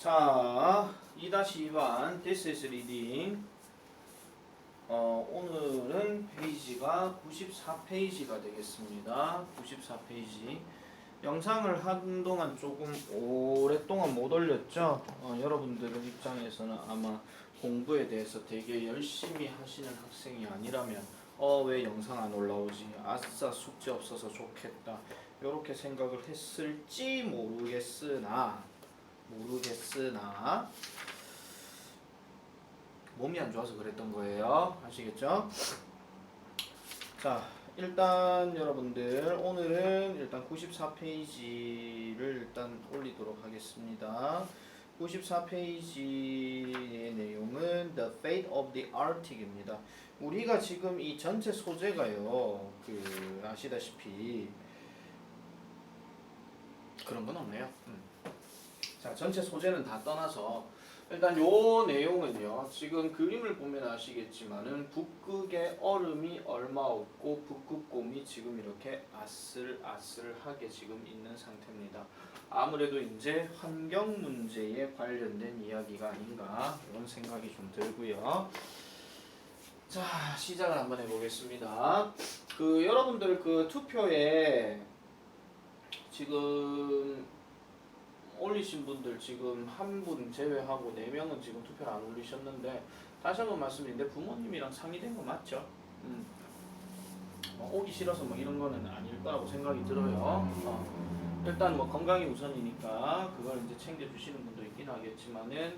자, 2-2반 This is reading. 오늘은 페이지가 94페이지가 되겠습니다. 94페이지. 영상을 한동안 조금 오랫동안 못 올렸죠. 여러분들 입장에서는 아마 공부에 대해서 되게 열심히 하시는 학생이 아니라면 왜 영상 안 올라오지? 아싸 숙제 없어서 좋겠다. 이렇게 생각을 했을지 모르겠으나 몸이 안 좋아서 그랬던 거예요. 아시겠죠? 자, 일단 여러분들 오늘은 일단 94페이지를 일단 올리도록 하겠습니다. 94페이지의 내용은 The Fate of the Arctic입니다. 우리가 지금 이 전체 소재가요, 아시다시피 그런 건 없네요. 자, 전체 소재는 다 떠나서 일단 요 내용은요, 지금 그림을 보면 아시겠지만은 북극의 얼음이 얼마 없고 북극곰이 지금 이렇게 아슬아슬하게 지금 있는 상태입니다. 아무래도 이제 환경 문제에 관련된 이야기가 아닌가 이런 생각이 좀 들고요. 자, 시작을 한번 해보겠습니다. 여러분들 투표에 지금 올리신 분들 지금 한 분 제외하고 4명은 지금 투표를 안 올리셨는데, 다시 한번 말씀드리는데 부모님이랑 상의된 거 맞죠? 오기 싫어서 이런 거는 아닐 거라고 생각이 들어요. 일단 건강이 우선이니까 그걸 이제 챙겨주시는 분도 있긴 하겠지만은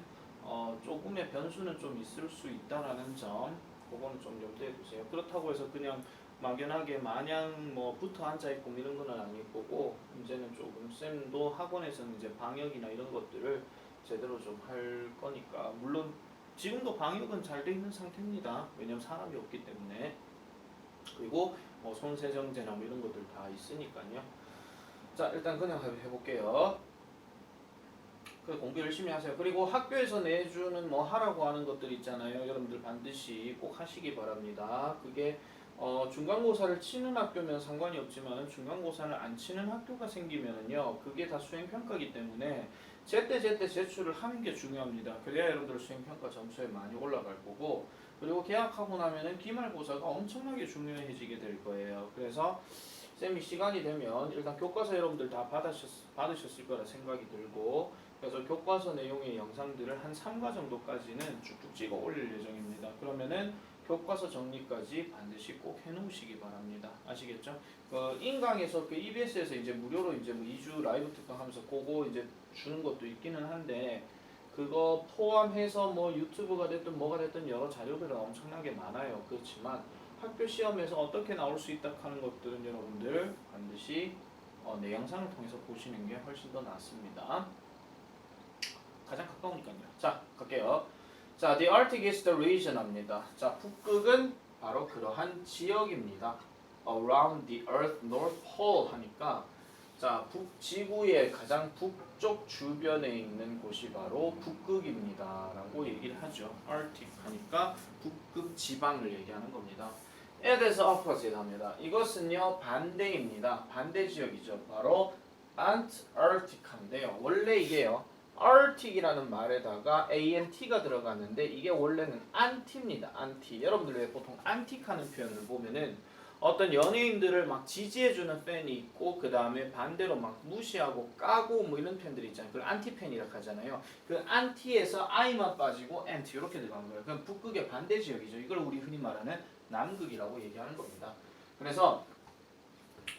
조금의 변수는 좀 있을 수 있다라는 점, 그거는 좀 염두에 두세요. 그렇다고 해서 그냥 막연하게 마냥 붙어 앉아 있고 이런 거는 아닐 거고, 이제는 조금 쌤도 학원에서는 이제 방역이나 이런 것들을 제대로 좀 할 거니까, 물론 지금도 방역은 잘 돼 있는 상태입니다. 왜냐면 사람이 없기 때문에. 그리고 손세정제나 이런 것들 다 있으니까요. 자, 일단 그냥 해볼게요. 공부 열심히 하세요. 그리고 학교에서 내주는 하라고 하는 것들 있잖아요. 여러분들 반드시 꼭 하시기 바랍니다. 그게 중간고사를 치는 학교면 상관이 없지만 중간고사를 안 치는 학교가 생기면은요, 그게 다 수행평가이기 때문에 제때 제출을 하는 게 중요합니다. 그래야 여러분들 수행평가 점수에 많이 올라갈 거고, 그리고 개학하고 나면은 기말고사가 엄청나게 중요해지게 될 거예요. 그래서 쌤이 시간이 되면 일단 교과서 여러분들 다 받으셨을 거라 생각이 들고, 그래서 교과서 내용의 영상들을 한 3과 정도까지는 쭉쭉 찍어 올릴 예정입니다. 그러면은 교과서 정리까지 반드시 꼭 해놓으시기 바랍니다. 아시겠죠? 인강에서 EBS에서 이제 무료로 이제 2주 라이브 특강하면서 그거 이제 주는 것도 있기는 한데, 그거 포함해서 유튜브가 됐든 뭐가 됐든 여러 자료들은 엄청나게 많아요. 그렇지만 학교 시험에서 어떻게 나올 수 있다 하는 것들은 여러분들 반드시 내 영상을 통해서 보시는 게 훨씬 더 낫습니다. 가장 가까우니까요. 자, 갈게요. 자, the Arctic is the region 합니다. 자, 북극은 바로 그러한 지역입니다. Around the Earth North Pole 하니까, 자, 지구의 가장 북쪽 주변에 있는 곳이 바로 북극입니다 라고 얘기를 하죠. Arctic 하니까 북극 지방을 얘기하는 겁니다. 에 대해서 opposite 합니다. 이것은요, 반대입니다. 반대 지역이죠. 바로 Antarctica인데요. 원래 이게요, Arctic이라는 말에다가 ant가 들어가는데 이게 원래는 anti입니다. anti. 여러분들 왜 보통 antic하는 표현을 보면은 어떤 연예인들을 막 지지해주는 팬이 있고, 그 다음에 반대로 막 무시하고 까고 이런 팬들이 있잖아요. 그걸 안티팬이라고 하잖아요. 그 안티에서 I만 빠지고 anti 이렇게 들어가는 거예요. 그럼 북극의 반대 지역이죠. 이걸 우리 흔히 말하는 남극이라고 얘기하는 겁니다. 그래서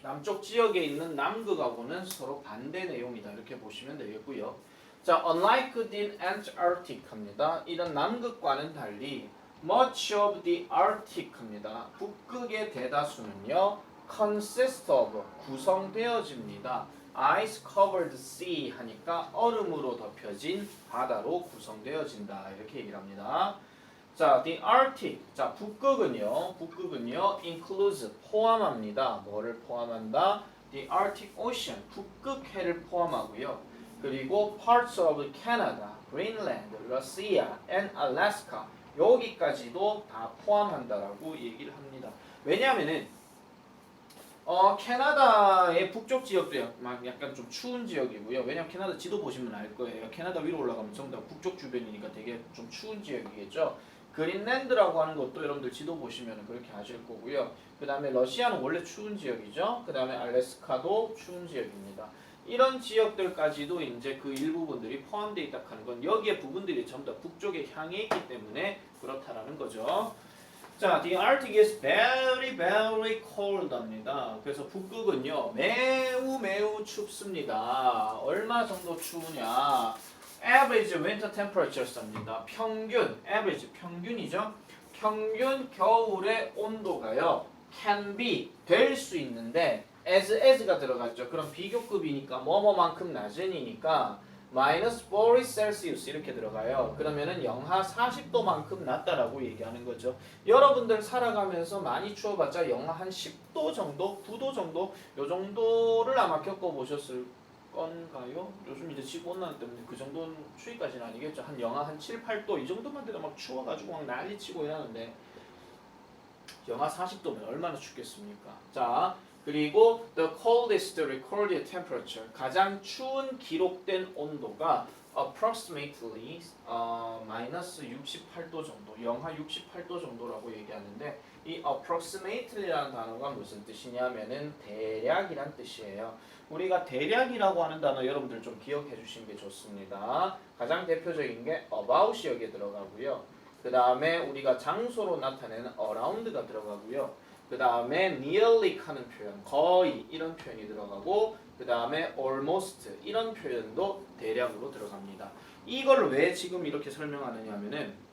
남쪽 지역에 있는 남극하고는 서로 반대 내용이다 이렇게 보시면 되겠고요. 자, unlike the Antarctic 합니다. 이런 남극과는 달리 much of the Arctic 합니다. 북극의 대다수는요, consist of 구성되어집니다. ice covered sea 하니까 얼음으로 덮여진 바다로 구성되어진다 이렇게 얘기를 합니다. 자, the Arctic. 자, 북극은요 includes 포함합니다. 뭐를 포함한다? the Arctic Ocean 북극해를 포함하고요. 그리고 parts of Canada, Greenland, Russia, and Alaska 여기까지도 다 포함한다라고 얘기를 합니다. 왜냐하면은 캐나다의 북쪽 지역도 막 약간 좀 추운 지역이고요. 왜냐면 캐나다 지도 보시면 알 거예요. 캐나다 위로 올라가면 전부 다 북쪽 주변이니까 되게 좀 추운 지역이겠죠. 그린랜드라고 하는 것도 여러분들 지도 보시면 그렇게 아실 거고요. 그 다음에 러시아는 원래 추운 지역이죠. 그 다음에 알래스카도 추운 지역입니다. 이런 지역들까지도 이제 그 일부분들이 포함되어 있다 하는 건 여기에 부분들이 전부 다 북쪽에 향해 있기 때문에 그렇다라는 거죠. 자, the Arctic is very very cold합니다. 그래서 북극은요 매우 매우 춥습니다. 얼마 정도 추우냐? Average winter temperatures입니다. 평균, average 평균이죠. 평균 겨울의 온도가요 can be 될 수 있는데 as가 들어갔죠. 그럼 비교급이니까 뭐뭐만큼 낮으니까 마이너스 40 셀시우스 이렇게 들어가요. 그러면은 영하 40도만큼 낮다라고 얘기하는 거죠. 여러분들 살아가면서 많이 추워봤자 영하 한 10도 정도, 9도 정도 요 정도를 아마 겪어보셨을 건가요? 요즘 이제 지구온난화 때문에 그 정도는 추위까지는 아니겠죠. 한 영하 한 7, 8도 이 정도만 돼도 막 추워가지고 막 난리치고 이러는데 영하 40도면 얼마나 춥겠습니까? 자, 그리고 the coldest recorded temperature 가장 추운 기록된 온도가 approximately 마이너스 68도 정도, 영하 68도 정도라고 얘기하는데 이 approximately라는 단어가 무슨 뜻이냐면은 대략이란 뜻이에요. 우리가 대략이라고 하는 단어 여러분들 좀 기억해 주시는 게 좋습니다. 가장 대표적인 게 about이 여기에 들어가고요. 그 다음에 우리가 장소로 나타내는 around가 들어가고요. 그 다음에 nearly 하는 표현, 거의 이런 표현이 들어가고 그 다음에 almost 이런 표현도 대략으로 들어갑니다. 이걸 왜 지금 이렇게 설명하느냐 하면은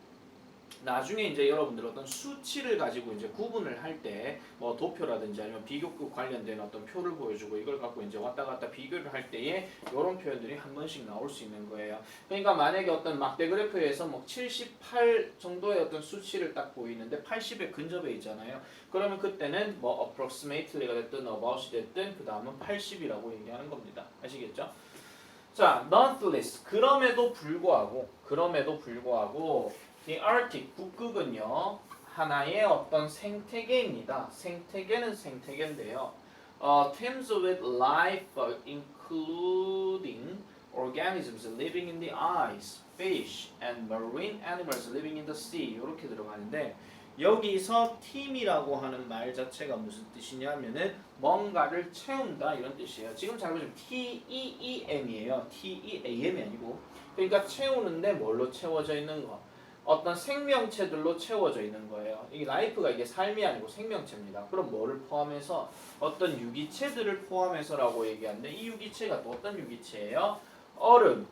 나중에 이제 여러분들 어떤 수치를 가지고 이제 구분을 할 때 뭐 도표라든지 아니면 비교급 관련된 어떤 표를 보여주고 이걸 갖고 이제 왔다 갔다 비교를 할 때에 이런 표현들이 한 번씩 나올 수 있는 거예요. 그러니까 만약에 어떤 막대 그래프에서 뭐 78 정도의 어떤 수치를 딱 보이는데 80에 근접해 있잖아요. 그러면 그때는 뭐 approximately가 됐든 about이 됐든 그 다음은 80이라고 얘기하는 겁니다. 아시겠죠? 자, nonetheless 그럼에도 불구하고 이 Arctic 북극은요 하나의 어떤 생태계입니다. 생태계는 생태계인데요. teems with life including organisms living in the ice, fish, and marine animals living in the sea 이렇게 들어가는데 여기서 team이라고 하는 말 자체가 무슨 뜻이냐면은 뭔가를 채운다 이런 뜻이에요. 지금 잘 보시면 T-E-E-M이에요. T-E-A-M이 아니고 그러니까 채우는데 뭘로 채워져 있는 거? 어떤 생명체들로 채워져 있는 거예요. 이 라이프가 이게 삶이 아니고 생명체입니다. 그럼 뭐를 포함해서 어떤 유기체들을 포함해서라고 얘기하는데 이 유기체가 또 어떤 유기체예요? 얼음.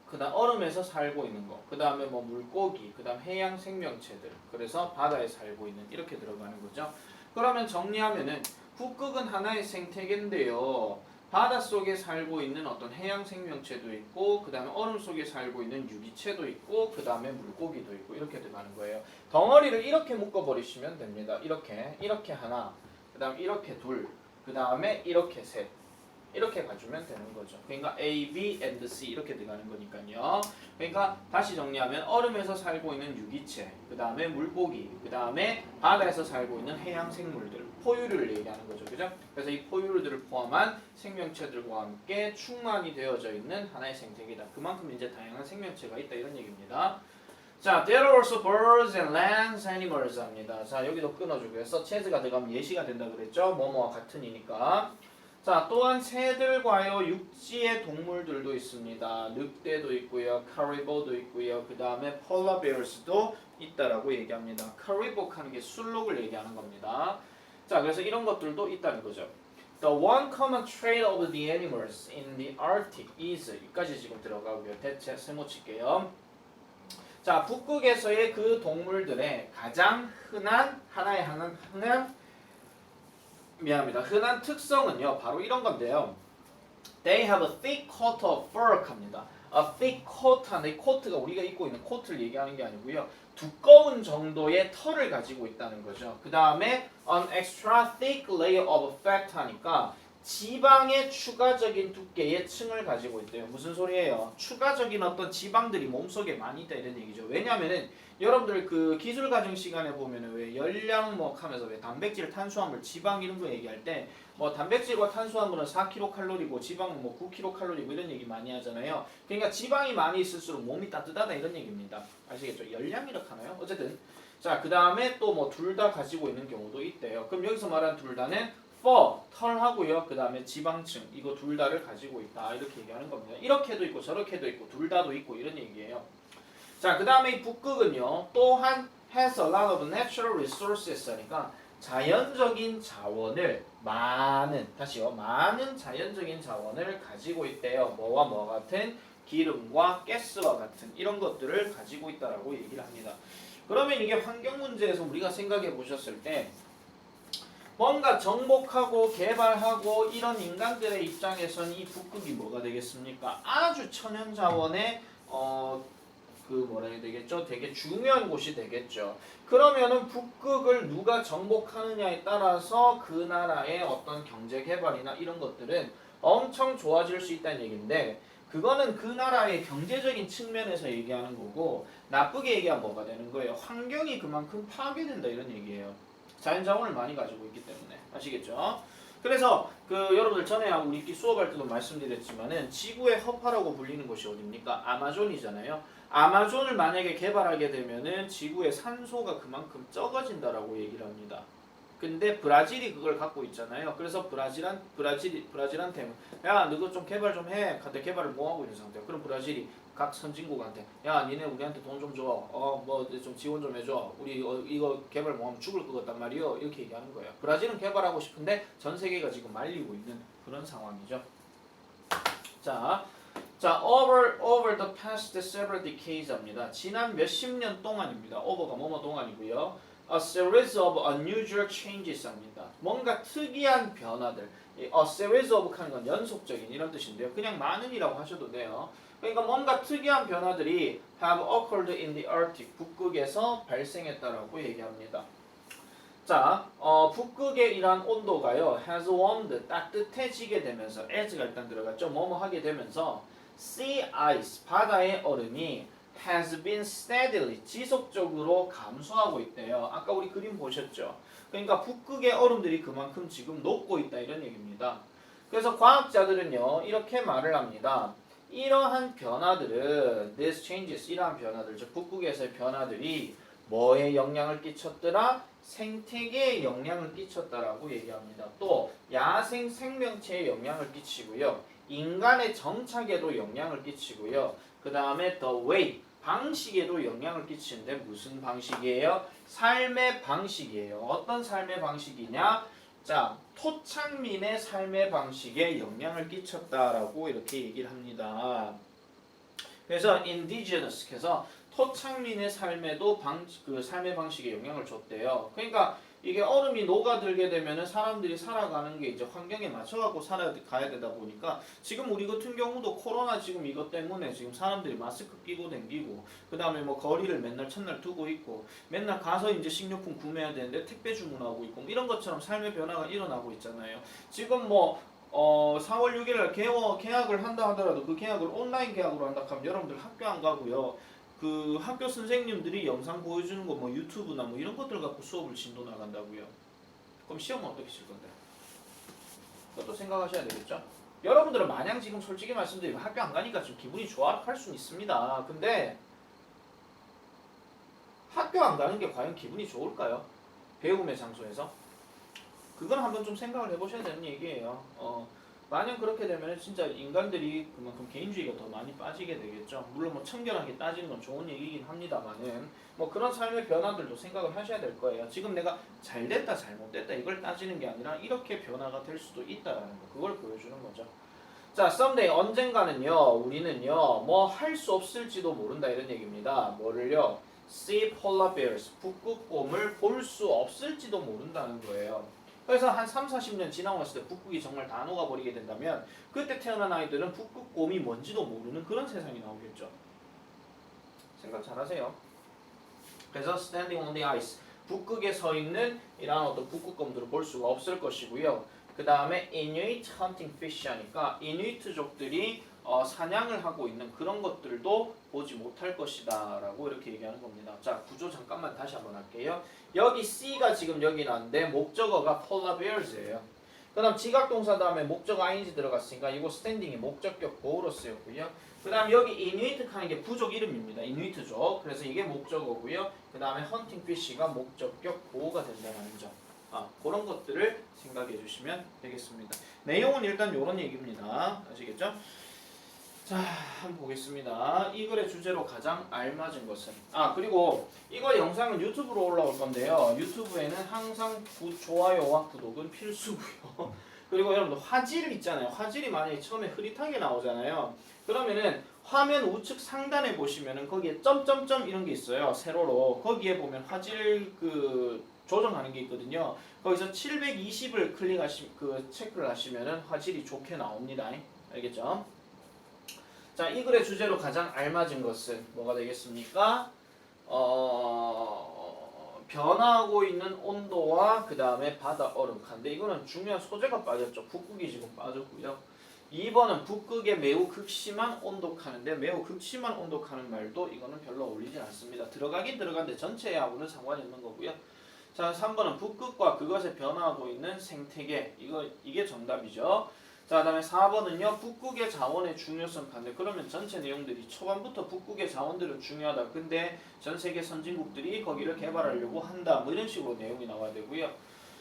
그다음 얼음에서 살고 있는 거. 그다음에 뭐 물고기, 그다음 해양 생명체들. 그래서 바다에 살고 있는 이렇게 들어가는 거죠. 그러면 정리하면은 북극은 하나의 생태계인데요. 바닷속에 살고 있는 어떤 해양 생명체도 있고 그 다음에 얼음 속에 살고 있는 유기체도 있고 그 다음에 물고기도 있고 이렇게 들어가는 거예요. 덩어리를 이렇게 묶어버리시면 됩니다. 이렇게 하나, 그 다음 이렇게 둘, 그 다음에 이렇게 셋 이렇게 가주면 되는 거죠. 그러니까 A, B, and C 이렇게 들어가는 거니까요. 그러니까 다시 정리하면 얼음에서 살고 있는 유기체, 그 다음에 물고기, 그 다음에 바다에서 살고 있는 해양 생물들, 포유류를 얘기하는 거죠. 그죠? 그래서 이 포유류들을 포함한 생명체들과 함께 충만이 되어져 있는 하나의 생태계다. 그만큼 이제 다양한 생명체가 있다 이런 얘기입니다. 자, there are also birds and land animals 합니다. 자, 여기도 끊어주고요. suchas가 들어가면 예시가 된다 그랬죠? 뭐뭐와 같은이니까. 자, 또한 새들과요 육지의 동물들도 있습니다. 늑대도 있고요, 카리보도 있고요, 그 다음에 폴라 베어스도 있다라고 얘기합니다. 카리보 하는 게 술록을 얘기하는 겁니다. 자, 그래서 이런 것들도 있다는 거죠. The one common trait of the animals in the Arctic is 여기까지 지금 들어가고요. 대체 세모칠게요. 자, 북극에서의 그 동물들의 가장 흔한 흔한 특성은요 바로 이런 건데요. They have a thick coat of fur 합니다. A thick coat 하는데 코트가 우리가 입고 있는 코트를 얘기하는 게 아니고요. 두꺼운 정도의 털을 가지고 있다는 거죠. 그 다음에 an extra thick layer of fat 하니까 지방의 추가적인 두께의 층을 가지고 있대요. 무슨 소리예요? 추가적인 어떤 지방들이 몸속에 많이 있다 이런 얘기죠. 왜냐하면은 여러분들 그 기술 과정 시간에 보면은 왜 열량 뭐 하면서 왜 단백질, 탄수화물, 지방 이런 거 얘기할 때 뭐 단백질과 탄수화물은 4kcal고 지방은 뭐 9kcal고 이런 얘기 많이 하잖아요. 그러니까 지방이 많이 있을수록 몸이 따뜻하다 이런 얘기입니다. 아시겠죠? 열량 이렇게 하나요? 어쨌든 자, 그 다음에 또 뭐 둘 다 가지고 있는 경우도 있대요. 그럼 여기서 말하는 둘 다는 털하고요. 그 다음에 지방층 이거 둘 다를 가지고 있다 이렇게 얘기하는 겁니다. 이렇게도 있고 저렇게도 있고 둘 다도 있고 이런 얘기예요. 자, 그 다음에 이 북극은요. 또한 has a lot of natural resources 하니까 자연적인 자원을 많은 자연적인 자원을 가지고 있대요. 뭐와 뭐 같은 기름과 가스와 같은 이런 것들을 가지고 있다라고 얘기를 합니다. 그러면 이게 환경 문제에서 우리가 생각해 보셨을 때 뭔가 정복하고 개발하고 이런 인간들의 입장에서는 이 북극이 뭐가 되겠습니까? 아주 천연 자원의 그 뭐라 해야 되겠죠? 되게 중요한 곳이 되겠죠. 그러면은 북극을 누가 정복하느냐에 따라서 그 나라의 어떤 경제 개발이나 이런 것들은 엄청 좋아질 수 있다는 얘기인데 그거는 그 나라의 경제적인 측면에서 얘기하는 거고 나쁘게 얘기하면 뭐가 되는 거예요? 환경이 그만큼 파괴된다 이런 얘기예요. 자연자원을 많이 가지고 있기 때문에 아시겠죠? 그래서 그 여러분들 전에 우리 수업할 때도 말씀드렸지만은 지구의 허파라고 불리는 곳이 어디입니까? 아마존이잖아요. 아마존을 만약에 개발하게 되면은 지구의 산소가 그만큼 적어진다라고 얘기를 합니다. 근데 브라질이 그걸 갖고 있잖아요. 그래서 브라질한테 야, 너도 좀 개발 좀 해. 근데 개발을 못 하고 있는 상태야. 그럼 브라질이 각 선진국한테 야, 니네 우리한테 돈 좀 줘. 뭐 좀 지원 좀 해줘. 우리 이거 개발 못 하면 죽을 것 같단 말이요. 이렇게 얘기하는 거예요. 브라질은 개발하고 싶은데 전 세계가 지금 말리고 있는 그런 상황이죠. 자, over the past several decades입니다. 지난 몇십 년 동안입니다. over가 뭐뭐 동안이고요. A series of unusual changes입니다. 뭔가 특이한 변화들. a series of 하는 건 연속적인 이런 뜻인데요. 그냥 많은이라고 하셔도 돼요. 그러니까 뭔가 특이한 변화들이 have occurred in the Arctic. 북극에서 발생했다라고 얘기합니다. 자, 북극의 이러한 온도가요. has warmed. 따뜻해지게 되면서 as가 일단 들어갔죠. 뭐뭐 하게 되면서 sea ice. 바다의 얼음이 has been steadily 지속적으로 감소하고 있대요. 아까 우리 그림 보셨죠? 그러니까 북극의 얼음들이 그만큼 지금 녹고 있다 이런 얘기입니다. 그래서 과학자들은요 이렇게 말을 합니다. 이러한 변화들은 these changes 이러한 변화들 즉 북극에서의 변화들이 뭐에 영향을 끼쳤더라? 생태계에 영향을 끼쳤다라고 얘기합니다. 또 야생 생명체에 영향을 끼치고요. 인간의 정착에도 영향을 끼치고요. 그 다음에 the way 방식에도 영향을 끼치는데 무슨 방식이에요? 삶의 방식이에요. 어떤 삶의 방식이냐? 자, 토착민의 삶의 방식에 영향을 끼쳤다라고 이렇게 얘기를 합니다. 그래서 indigenous 그래서 토착민의 삶에도 그 삶의 방식에 영향을 줬대요. 그러니까 이게 얼음이 녹아들게 되면은 사람들이 살아가는 게 이제 환경에 맞춰갖고 살아가야 되다 보니까 지금 우리 같은 경우도 코로나 지금 이것 때문에 지금 사람들이 마스크 끼고 댕기고 그 다음에 뭐 거리를 맨날 첫날 두고 있고 맨날 가서 이제 식료품 구매해야 되는데 택배 주문하고 있고 이런 것처럼 삶의 변화가 일어나고 있잖아요. 지금 뭐 4월 6일 계약을 한다 하더라도 그 계약을 온라인 계약으로 한다 하면 여러분들 학교 안 가고요. 그 학교 선생님들이 영상 보여주는 거 뭐 유튜브나 뭐 이런 것들 갖고 수업을 진도 나간다고요. 그럼 시험은 어떻게 칠 건데? 그것도 생각하셔야 되겠죠? 여러분들은 마냥 지금 솔직히 말씀드리면 학교 안 가니까 좀 기분이 좋아 할 수는 있습니다. 근데 학교 안 가는 게 과연 기분이 좋을까요? 배움의 장소에서? 그건 한번 좀 생각을 해보셔야 되는 얘기예요. 만약 그렇게 되면 진짜 인간들이 그만큼 개인주의가 더 많이 빠지게 되겠죠. 물론 뭐 청결하게 따지는 건 좋은 얘기긴 합니다만은 뭐 그런 삶의 변화들도 생각을 하셔야 될 거예요. 지금 내가 잘됐다 잘못됐다 이걸 따지는 게 아니라 이렇게 변화가 될 수도 있다라는 거 그걸 보여주는 거죠. 자, someday 언젠가는요 우리는요 뭐 할 수 없을지도 모른다 이런 얘기입니다. 뭐를요? See polar bears 북극곰을 볼 수 없을지도 모른다는 거예요. 그래서 한 30-40년 지나왔을 때 북극이 정말 다 녹아버리게 된다면 그때 태어난 아이들은 북극곰이 뭔지도 모르는 그런 세상이 나오겠죠. 생각 잘하세요. 그래서 standing on the ice 북극에 서 있는 이러한 어떤 북극곰들을 볼 수가 없을 것이고요. 그 다음에 Inuit hunting fish 하니까 이누이트족들이 사냥을 하고 있는 그런 것들도 보지 못할 것이다 라고 이렇게 얘기하는 겁니다. 자, 구조 잠깐만 다시 한번 할게요. 여기 C가 지금 여기 나는데 목적어가 polar bears예요. 그 다음 지각동사 다음에 목적어 ing 들어갔으니까 이거 스탠딩이 목적격 보호로 쓰였고요. 그 다음 여기 이누이트 하는 게 부족 이름입니다. 이누이트족. 그래서 이게 목적어고요. 그 다음에 헌팅 피쉬가 목적격 보호가 된다는 점. 그런 것들을 생각해 주시면 되겠습니다. 내용은 일단 이런 얘기입니다. 아시겠죠? 자, 한번 보겠습니다. 이 글의 주제로 가장 알맞은 것은 그리고 이거 영상은 유튜브로 올라올 건데요. 유튜브에는 항상 좋아요와 구독은 필수고요. 그리고 여러분들 화질 있잖아요. 화질이 만약에 처음에 흐릿하게 나오잖아요. 그러면은 화면 우측 상단에 보시면은 거기에 점점점 이런 게 있어요. 세로로. 거기에 보면 화질 조정하는 게 있거든요. 거기서 720을 체크를 하시면은 화질이 좋게 나옵니다. 알겠죠? 자, 이 글의 주제로 가장 알맞은 것은 뭐가 되겠습니까? 변화하고 있는 온도와 그 다음에 바다 얼음칸인데 이거는 중요한 소재가 빠졌죠. 북극이 지금 빠졌고요. 2번은 북극의 매우 극심한 온도칸인데 매우 극심한 온도칸은 말도 이거는 별로 어울리지 않습니다. 들어가긴 들어가는데 전체하고는 상관이 없는 거고요. 자, 3번은 북극과 그것에 변화하고 있는 생태계. 이게 정답이죠. 자, 그 다음에 4번은요. 북극의 자원의 중요성 칸인데 그러면 전체 내용들이 초반부터 북극의 자원들은 중요하다. 근데 전 세계 선진국들이 거기를 개발하려고 한다. 뭐 이런 식으로 내용이 나와야 되고요.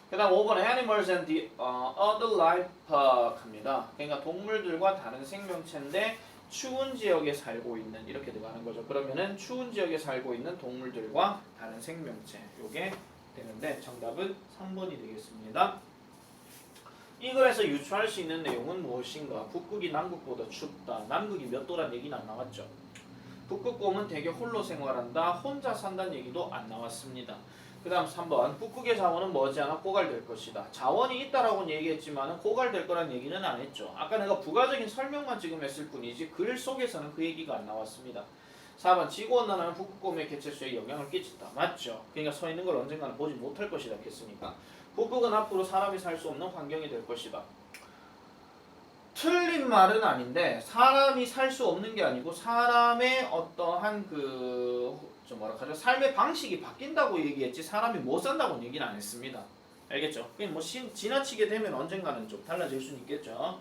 그 다음 5번은 Animals and the other life 합니다. 그러니까 동물들과 다른 생명체인데 추운 지역에 살고 있는 이렇게 들어가는 거죠. 그러면은 추운 지역에 살고 있는 동물들과 다른 생명체 요게 되는데 정답은 3번이 되겠습니다. 이 글에서 유추할 수 있는 내용은 무엇인가? 북극이 남극보다 춥다. 남극이 몇 도란 얘기는 안 나왔죠. 북극곰은 대개 홀로 생활한다. 혼자 산다는 얘기도 안 나왔습니다. 그 다음 3번 북극의 자원은 머지않아 고갈될 것이다. 자원이 있다라고는 얘기했지만 고갈될 거란 얘기는 안 했죠. 아까 내가 부가적인 설명만 지금 했을 뿐이지 글 속에서는 그 얘기가 안 나왔습니다. 4번 지구온난화는 북극곰의 개체수에 영향을 끼친다. 맞죠? 그러니까 서 있는 걸 언젠가는 보지 못할 것이다 했으니까 북극은 앞으로 사람이 살 수 없는 환경이 될 것이다. 틀린 말은 아닌데 사람이 살 수 없는 게 아니고 사람의 어떠한 삶의 방식이 바뀐다고 얘기했지 사람이 못 산다고는 얘기는 안 했습니다. 알겠죠? 그냥 뭐 지나치게 되면 언젠가는 좀 달라질 수는 있겠죠.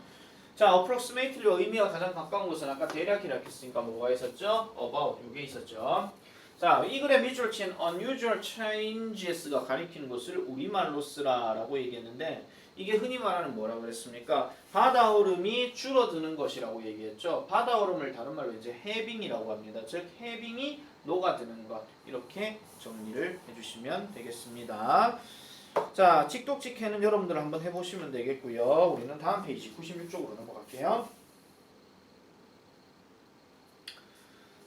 자, approximately 의미가 가장 가까운 것은 아까 대략이라고 했으니까 뭐가 있었죠? about 이게 있었죠. 자, 이 글의 밑줄 친 unusual changes가 가리키는 것을 우리말로 쓰라라고 얘기했는데 이게 흔히 말하는 뭐라고 그랬습니까? 바다 얼음이 줄어드는 것이라고 얘기했죠. 바다 얼음을 다른 말로 이제 해빙이라고 합니다. 즉 해빙이 녹아드는 것 이렇게 정리를 해주시면 되겠습니다. 자, 칙독칙해는 여러분들 한번 해보시면 되겠고요. 우리는 다음 페이지 96쪽으로 넘어갈게요.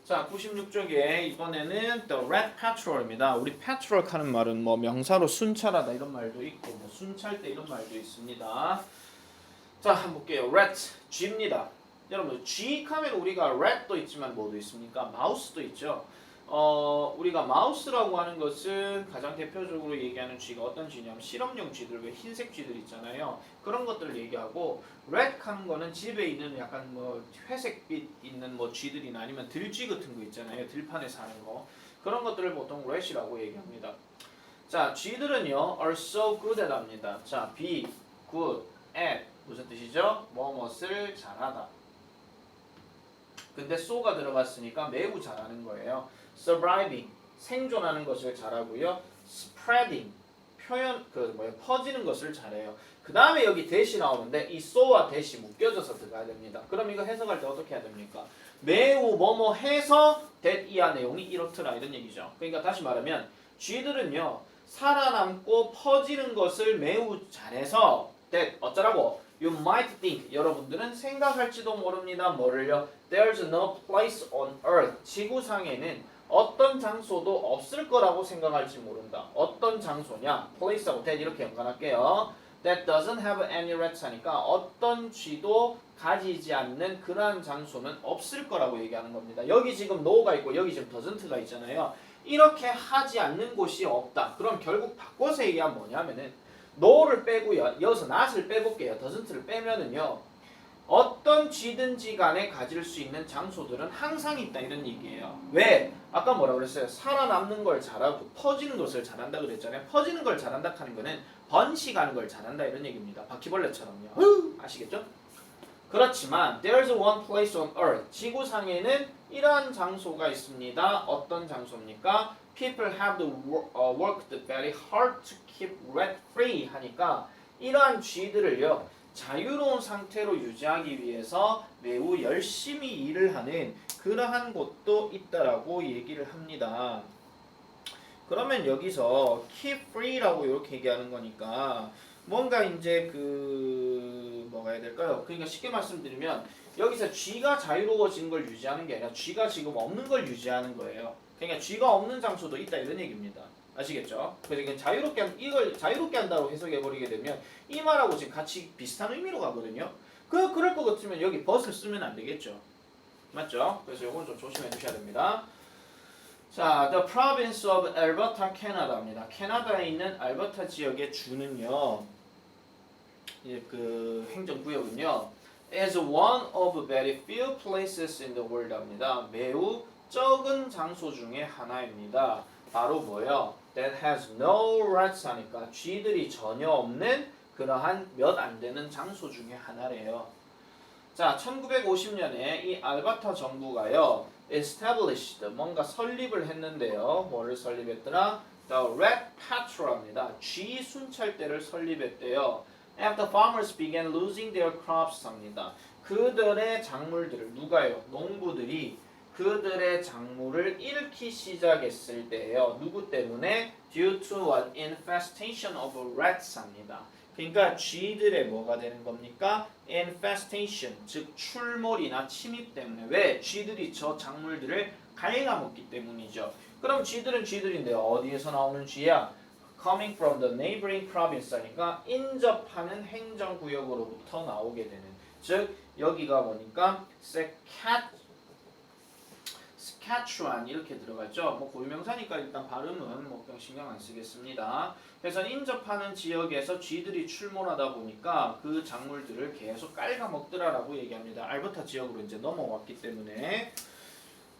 자, 96쪽에 이번에는 The Red Patrol입니다. 우리 patrol 하는 말은 뭐 명사로 순찰하다 이런 말도 있고 뭐 순찰대 이런 말도 있습니다. 자, 한번 볼게요. Rat, G입니다. 여러분 G 하면 우리가 rat도 있지만 뭐도 있습니까? 마우스도 있죠. 우리가 마우스라고 하는 것은 가장 대표적으로 얘기하는 쥐가 어떤 쥐냐면 실험용 쥐들, 왜 흰색 쥐들 있잖아요. 그런 것들을 얘기하고 rat 하는 거는 집에 있는 약간 뭐 회색빛 있는 뭐 쥐들이나 아니면 들쥐 같은 거 있잖아요. 들판에 사는 거. 그런 것들을 보통 rat이라고 얘기합니다. 자, 쥐들은요 are so good at 합니다. 자, be good at 무슨 뜻이죠? 무엇을 잘하다. 근데 so가 들어갔으니까 매우 잘하는 거예요. surviving 생존하는 것을 잘하고요. spreading 퍼지는 것을 잘해요. 그 다음에 여기 that이 나오는데 이 so와 that이 묶여져서 들어가야 됩니다. 그럼 이거 해석할 때 어떻게 해야 됩니까? 매우 뭐뭐 해서 that 이하 내용이 이렇더라 이런 얘기죠. 그러니까 다시 말하면 쥐들은요 살아남고 퍼지는 것을 매우 잘해서 that 어쩌라고? You might think 여러분들은 생각할지도 모릅니다. 뭐를요? There's no place on earth 지구상에는 어떤 장소도 없을 거라고 생각할지 모른다. 어떤 장소냐? place하고 that 이렇게 연관할게요. That doesn't have any rats 하니까 어떤 쥐도 가지지 않는 그러한 장소는 없을 거라고 얘기하는 겁니다. 여기 지금 no가 있고 여기 지금 doesn't가 있잖아요. 이렇게 하지 않는 곳이 없다. 그럼 결국 바꿔서 얘기하면 뭐냐면은 no를 빼고요. 여기서 not을 빼볼게요. doesn't를 빼면은요. 어떤 쥐든지 간에 가질 수 있는 장소들은 항상 있다 이런 얘기예요. 왜? 아까 뭐라 그랬어요? 살아남는 걸 잘하고 퍼지는 것을 잘한다 그랬잖아요. 퍼지는 걸 잘한다 하는 거는 번식하는 걸 잘한다 이런 얘기입니다. 바퀴벌레처럼요. 아시겠죠? 그렇지만 there's one place on earth. 지구상에는 이러한 장소가 있습니다. 어떤 장소입니까? People have to worked very hard to keep rat free 하니까 이러한 쥐들을요. 자유로운 상태로 유지하기 위해서 매우 열심히 일을 하는 그러한 곳도 있다라고 얘기를 합니다. 그러면 여기서 keep free라고 이렇게 얘기하는 거니까 뭔가 이제 뭐가 해야 될까요? 그러니까 쉽게 말씀드리면 여기서 쥐가 자유로워진 걸 유지하는 게 아니라 쥐가 지금 없는 걸 유지하는 거예요. 그러니까 쥐가 없는 장소도 있다 이런 얘기입니다. 아시겠죠? 그러니까 이걸 자유롭게 한다고 해석해 버리게 되면 이 말하고 지금 같이 비슷한 의미로 가거든요. 그럴 것 같으면 여기 but을 쓰면 안 되겠죠. 맞죠? 그래서 이건 좀 조심해 주셔야 됩니다. 자, the province of Alberta, 캐나다입니다. 캐나다에 있는 알버타 지역의 주는요, 이제 그 행정구역은요, is one of very few places in the world입니다. 매우 적은 장소 중에 하나입니다. 바로 뭐요? That has no rats 하니까 쥐들이 전혀 없는 그러한 몇 안 되는 장소 중에 하나래요. 자, 1950년에 이 알버타 정부가요, established 뭔가 설립을 했는데요. 뭐를 설립했더라? The Rat Patrol입니다. 쥐 순찰대를 설립했대요. After farmers began losing their crops 합니다. 그들의 작물들을 누가요? 농부들이 그들의 작물을 잃기 시작했을 때예요. 누구 때문에? Due to an infestation of rats 합니다. 그러니까 쥐들의 뭐가 되는 겁니까? infestation, 즉 출몰이나 침입 때문에. 왜? 쥐들이 저 작물들을 갉아먹기 때문이죠. 그럼 쥐들은 쥐들인데 어디에서 나오는 쥐야? coming from the neighboring province니까 인접하는 행정구역으로부터 나오게 되는. 즉 여기가 뭐니까 Saskatchewan 이렇게 들어갔죠. 뭐 고유명사니까 일단 발음은 뭐 그냥 신경 안 쓰겠습니다. 그래서 인접하는 지역에서 쥐들이 출몰하다 보니까 그 작물들을 계속 깔아먹더라라고 얘기합니다. 알버타 지역으로 이제 넘어왔기 때문에.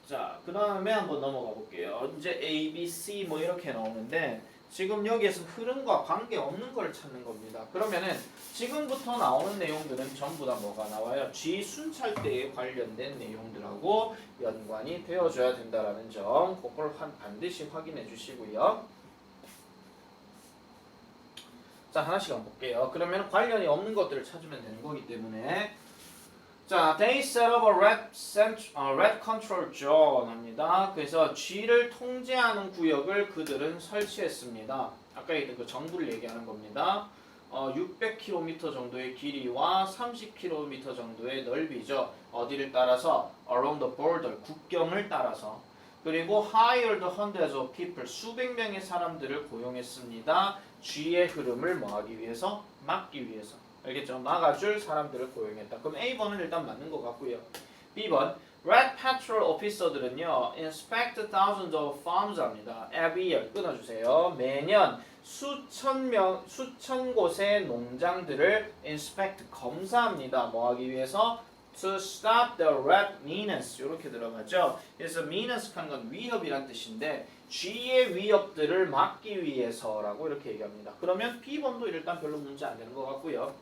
자, 그 다음에 한번 넘어가 볼게요. 이제 A, B, C 뭐 이렇게 나오는데 지금 여기에서 흐름과 관계없는 걸 찾는 겁니다. 그러면은 지금부터 나오는 내용들은 전부 다 뭐가 나와요? 쥐 순찰대에 관련된 내용들하고 연관이 되어줘야 된다라는 점 그걸 반드시 확인해 주시고요. 자, 하나씩 한번 볼게요. 그러면 관련이 없는 것들을 찾으면 되는 거기 때문에 자, they set up a rat control zone입니다. 그래서 쥐를 통제하는 구역을 그들은 설치했습니다. 아까 얘기했던 그 정부를 얘기하는 겁니다. 600km 정도의 길이와 30km 정도의 넓이죠. 어디를 따라서? Along the border, 국경을 따라서. 그리고 hired hundreds of people, 수백 명의 사람들을 고용했습니다. 쥐의 흐름을 뭐하기 위해서? 막기 위해서. 알겠죠? 막아줄 사람들을 고용했다. 그럼 A번은 일단 맞는 것 같고요. B번, Rat Patrol Officer들은요, inspect thousands of farms 합니다. Every year, 끊어주세요. 매년 수천 곳의 농장들을 inspect, 검사합니다. 뭐 하기 위해서? To stop the rat menace. 이렇게 들어가죠. 그래서 menace 하는 건 위협이란 뜻인데 쥐의 위협들을 막기 위해서라고 이렇게 얘기합니다. 그러면 B번도 일단 별로 문제 안 되는 것 같고요.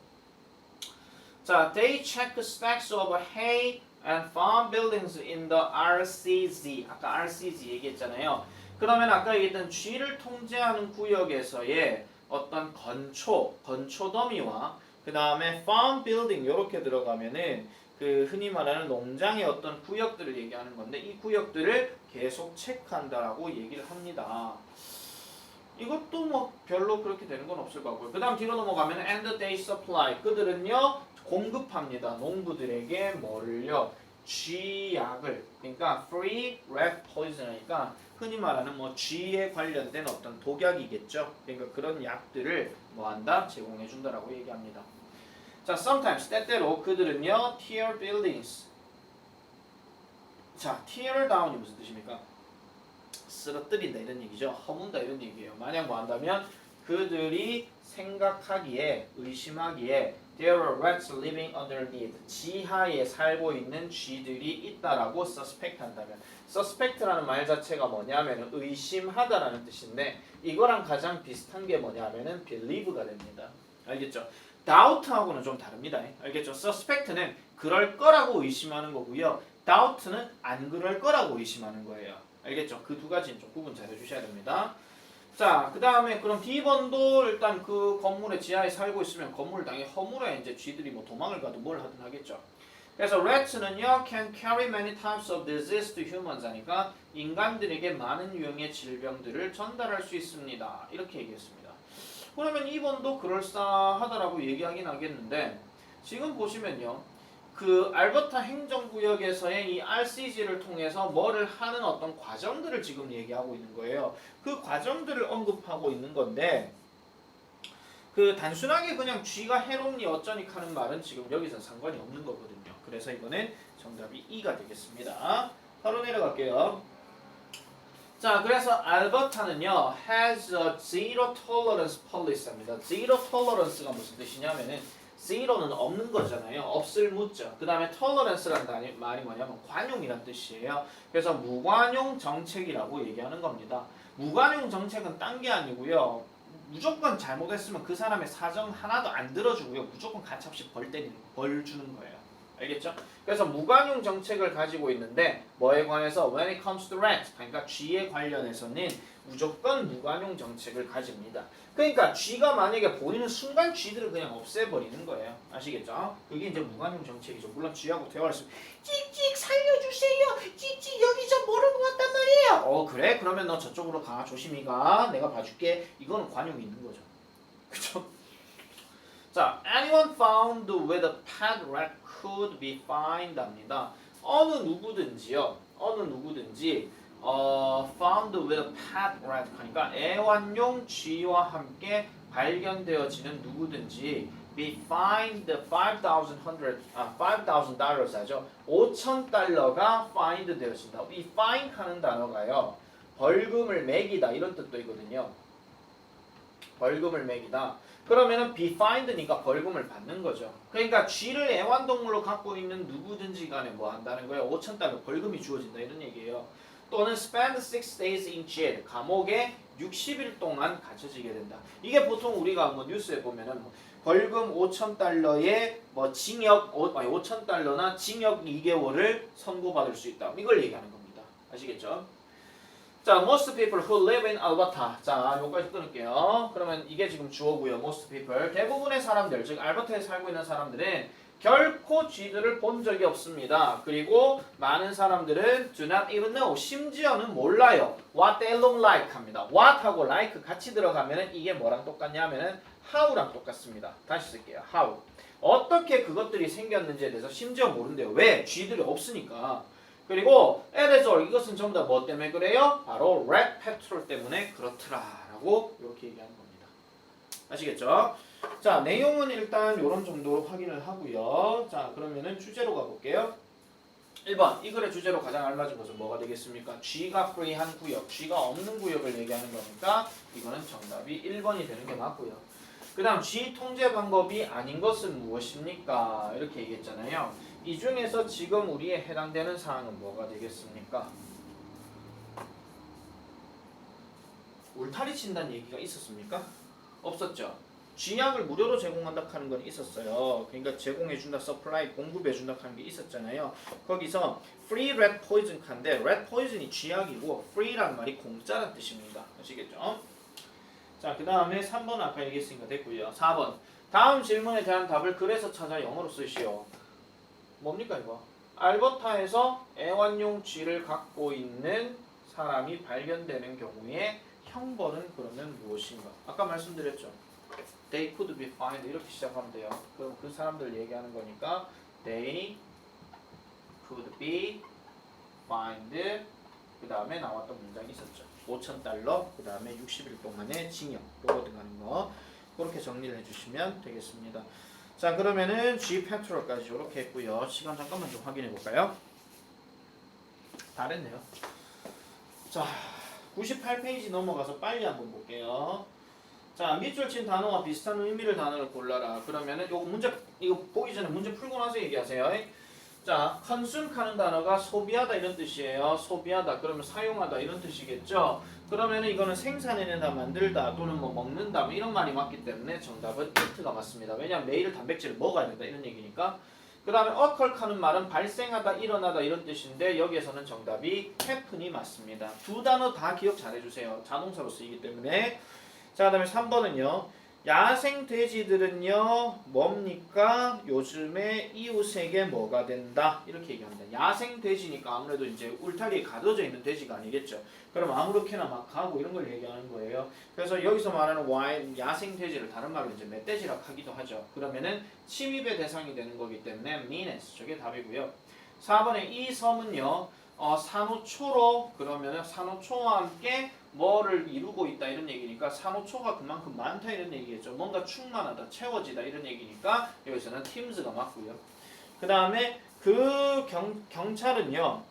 자, they check stacks of hay and farm buildings in the RCZ. 아까 RCZ 얘기했잖아요. 그러면 아까 얘기했던 쥐를 통제하는 구역에서의 어떤 건초 더미와 그 다음에 farm building 이렇게 들어가면은 그 흔히 말하는 농장의 어떤 구역들을 얘기하는 건데 이 구역들을 계속 체크한다라고 얘기를 합니다. 이것도 뭐 별로 그렇게 되는 건 없을 것 같고요. 그 다음 뒤로 넘어가면 and they supply. 그들은요 공급합니다. 농부들에게 뭐를요? 쥐약을. 그러니까 free rat poison이니까 흔히 말하는 뭐 쥐에 관련된 어떤 독약이겠죠. 그러니까 그런 약들을 뭐한다? 제공해 준다라고 얘기합니다. 자, sometimes 때때로 그들은요 tear buildings. 자, tear down이 무슨 뜻입니까? 쓰러뜨린다 이런 얘기죠. 허문다 이런 얘기예요. 만약 뭐 한다면 그들이 생각하기에 의심하기에 There are rats living underneath. 지하에 살고 있는 쥐들이 있다라고 suspect 한다면 suspect라는 말 자체가 뭐냐면 의심하다라는 뜻인데 이거랑 가장 비슷한 게 뭐냐면은 believe가 됩니다. 알겠죠? doubt하고는 좀 다릅니다. 알겠죠? suspect는 그럴 거라고 의심하는 거고요. doubt는 안 그럴 거라고 의심하는 거예요. 알겠죠? 그 두 가지는 좀 구분 잘 해주셔야 됩니다. 자, 그 다음에 그럼 B번도 일단 그 건물의 지하에 살고 있으면 건물 당연히 허물에 이제 쥐들이 뭐 도망을 가도 뭘 하든 하겠죠. 그래서 rats는요 can carry many types of disease to humans 하니까 인간들에게 많은 유형의 질병들을 전달할 수 있습니다. 이렇게 얘기했습니다. 그러면 2번도 그럴싸하다라고 얘기하긴 하겠는데 지금 보시면요. 그 알버타 행정구역에서의 이 RCG를 통해서 뭐를 하는 어떤 과정들을 지금 얘기하고 있는 거예요. 그 과정들을 언급하고 있는 건데 그 단순하게 그냥 쥐가 해롭니 어쩌니 하는 말은 지금 여기서 상관이 없는 거거든요. 그래서 이거는 정답이 2가 되겠습니다. 바로 내려갈게요. 자, 그래서 알버타는요 has a zero tolerance policy입니다. zero tolerance가 무슨 뜻이냐면은 zero는 없는 거잖아요. 없을 무죠. 그 다음에 tolerance라는 말이 뭐냐면 관용이란 뜻이에요. 그래서 무관용 정책이라고 얘기하는 겁니다. 무관용 정책은 딴 게 아니고요. 무조건 잘못했으면 그 사람의 사정 하나도 안 들어주고요. 무조건 가차없이 벌 주는 거예요. 알겠죠? 그래서 무관용 정책을 가지고 있는데 뭐에 관해서 when it comes to rats 그러니까 쥐에 관련해서는 무조건 무관용 정책을 가집니다. 그러니까 쥐가 만약에 보이는 순간 쥐들을 그냥 없애버리는 거예요. 아시겠죠? 그게 이제 무관용 정책이죠. 물론 쥐하고 대화를 했으면 찍찍 살려주세요. 찍찍 여기 저 모르고 왔단 말이에요. 그래? 그러면 너 저쪽으로 가. 조심히 가. 내가 봐줄게. 이거는 관용이 있는 거죠. 그쵸? 자, anyone found with a pet rat could be fined 합니다. 어느 누구든지요. found with a pet rat 하니까 애완용 쥐와 함께 발견되어지는 누구든지 be fined $5,000 하죠. $5,000가 fined 되어진다. 이 fine 하는 단어가요. 벌금을 매기다 이런 뜻도 있거든요. 벌금을 매기다. 그러면은 be fined니까 벌금을 받는 거죠. 그러니까 쥐를 애완동물로 갖고 있는 누구든지 간에 뭐 한다는 거예요. $5,000 벌금이 주어진다 이런 얘기예요. 또는 spend 6 days in jail 감옥에 60일 동안 갇혀지게 된다. 이게 보통 우리가 뭐 뉴스에 보면은 뭐 벌금 $5,000에 뭐 징역 5,000달러나 징역 2개월을 선고받을 수 있다. 이걸 얘기하는 겁니다. 아시겠죠? 자, most people who live in Alberta. 자, 여기까지 끊을게요. 그러면 이게 지금 주어고요. most people. 대부분의 사람들, 즉 알버타에 살고 있는 사람들은 결코 쥐들을 본 적이 없습니다. 그리고 많은 사람들은 do not even know. 심지어는 몰라요. what they look like 합니다. what하고 like 같이 들어가면은 이게 뭐랑 똑같냐면은 how랑 똑같습니다. 다시 쓸게요. how. 어떻게 그것들이 생겼는지에 대해서 심지어 모른대요. 왜? 쥐들이 없으니까. 그리고 에레졸 이것은 전부 다 뭐 때문에 그래요? 바로 rat petrol 때문에 그렇더라라고 이렇게 얘기하는 겁니다. 아시겠죠? 자, 내용은 일단 이런 정도로 확인을 하고요. 자, 그러면은 주제로 가볼게요. 1번 이 글의 주제로 가장 알맞은 것은 뭐가 되겠습니까? 쥐가 프리한 구역, 쥐가 없는 구역을 얘기하는 거니까 이거는 정답이 1번이 되는 게 맞고요. 그 다음 쥐 통제 방법이 아닌 것은 무엇입니까? 이렇게 얘기했잖아요. 이 중에서 지금 우리에 해당되는 사항은 뭐가 되겠습니까? 울타리 친다는 얘기가 있었습니까? 없었죠. 쥐약을 무료로 제공한다 하는 건 있었어요. 그러니까 제공해준다, 서플라이, 공급해준다 하는 게 있었잖아요. 거기서 free rat poison 칸데 rat poison이 쥐약이고 free라는 말이 공짜라는 뜻입니다. 아시겠죠? 자, 그 다음에 3번 아까 얘기했으니까 됐고요. 4번 다음 질문에 대한 답을 글에서 찾아 영어로 쓰시오. 뭡니까 이거? 알버타에서 애완용 쥐를 갖고 있는 사람이 발견되는 경우에 형벌은 그러면 무엇인가? 아까 말씀드렸죠. They could be fined 이렇게 시작하면 돼요. 그럼 그 사람들 얘기하는 거니까 They could be fined 그 다음에 나왔던 문장이 있었죠. $5,000 그 다음에 60일 동안의 징역 요거 등하는 거 그렇게 정리를 해주시면 되겠습니다. 자, 그러면은 G 페트롤까지 이렇게 했고요. 시간 잠깐만 좀 확인해 볼까요? 다 됐네요. 자, 98페이지 넘어가서 빨리 한번 볼게요. 자, 밑줄 친 단어와 비슷한 의미를 단어를 골라라. 그러면은 요거 문제 이거 보기 전에 문제 풀고 나서 얘기하세요. 자, consume 하는 단어가 소비하다 이런 뜻이에요. 소비하다 그러면 사용하다 이런 뜻이겠죠. 그러면은 이거는 생산해낸다, 만들다 또는 뭐 먹는다 뭐 이런 말이 맞기 때문에 정답은 eat가 맞습니다. 왜냐면 매일 단백질을 먹어야 된다 이런 얘기니까. 그 다음에 occur 하는 말은 발생하다, 일어나다 이런 뜻인데 여기에서는 정답이 happen이 맞습니다. 두 단어 다 기억 잘 해주세요. 자동사로 쓰이기 때문에. 자, 그 다음에 3번은요. 야생 돼지들은요 뭡니까? 요즘에 이웃에게 뭐가 된다 이렇게 얘기합니다. 야생 돼지니까 아무래도 이제 울타리에 가둬져 있는 돼지가 아니겠죠. 그럼 아무렇게나 막 가고 이런 걸 얘기하는 거예요. 그래서 여기서 말하는 야생 돼지를 다른 말로 이제 멧돼지라고 하기도 하죠. 그러면은 침입의 대상이 되는 거기 때문에 menace 저게 답이고요. 4번에 이 섬은요 산호초로 그러면은 산호초와 함께 뭐를 이루고 있다 이런 얘기니까 산호초가 그만큼 많다 이런 얘기겠죠. 뭔가 충만하다, 채워지다 이런 얘기니까 여기서는 팀즈가 맞고요. 그 다음에 그 경찰은요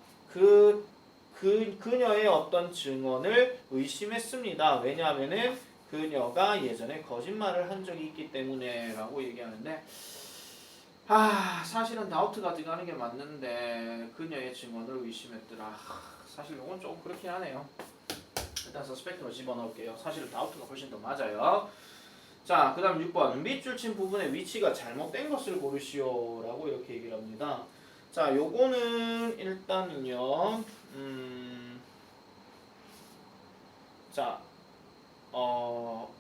그녀의 어떤 증언을 의심했습니다. 왜냐하면은 그녀가 예전에 거짓말을 한 적이 있기 때문에라고 얘기하는데 사실은 다우트가 들어가는 게 맞는데 그녀의 증언을 의심했더라. 사실 이건 조금 그렇긴 하네요. 일단 서스펙트로 집어넣을게요. 사실은 다우트가 훨씬 더 맞아요. 자, 그 다음 6번 밑줄 친 부분의 위치가 잘못된 것을 고르시오 라고 이렇게 얘기를 합니다. 자, 요거는 일단은요 자,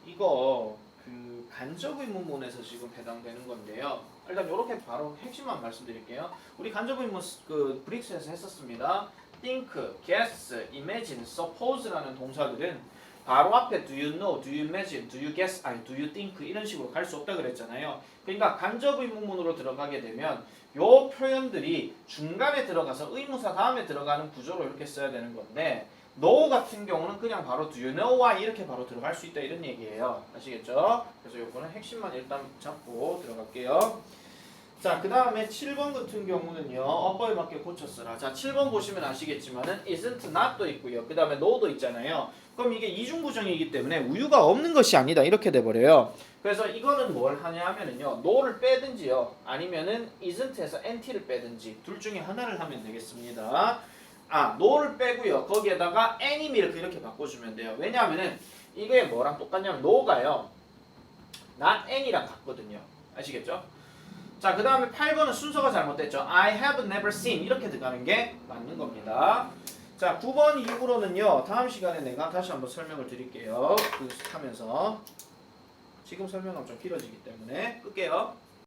이거 그 간접 의문문에서 지금 해당되는 건데요. 일단 이렇게 바로 핵심만 말씀드릴게요. 우리 간접 의문 그 브릭스에서 했었습니다. think, guess, imagine, suppose라는 동사들은 바로 앞에 do you know, do you imagine, do you guess, 아니 do you think 이런 식으로 갈 수 없다 그랬잖아요. 그러니까 간접 의문문으로 들어가게 되면 요 표현들이 중간에 들어가서 의문사 다음에 들어가는 구조로 이렇게 써야 되는 건데 know 같은 경우는 그냥 바로 do you know why 이렇게 바로 들어갈 수 있다 이런 얘기예요. 아시겠죠? 그래서 요거는 핵심만 일단 잡고 들어갈게요. 자, 그 다음에 7번 같은 경우는요. 어법에 맞게 고쳤어라. 자, 7번 보시면 아시겠지만은 isn't not도 있고요. 그 다음에 no도 있잖아요. 그럼 이게 이중부정이기 때문에 우유가 없는 것이 아니다 이렇게 돼버려요. 그래서 이거는 뭘 하냐 하면은요. no를 빼든지요. 아니면은 isn't에서nt를 빼든지 둘 중에 하나를 하면 되겠습니다. no를 빼고요. 거기에다가 any milk 이렇게 바꿔주면 돼요. 왜냐하면은 이게 뭐랑 똑같냐면 no가요. not any랑 같거든요. 아시겠죠? 자, 그 다음에 8번은 순서가 잘못됐죠. I have never seen 이렇게 들어가는 게 맞는 겁니다. 자, 9번 이후로는요. 다음 시간에 내가 다시 한번 설명을 드릴게요. 하면서 지금 설명하면 좀 길어지기 때문에 끌게요.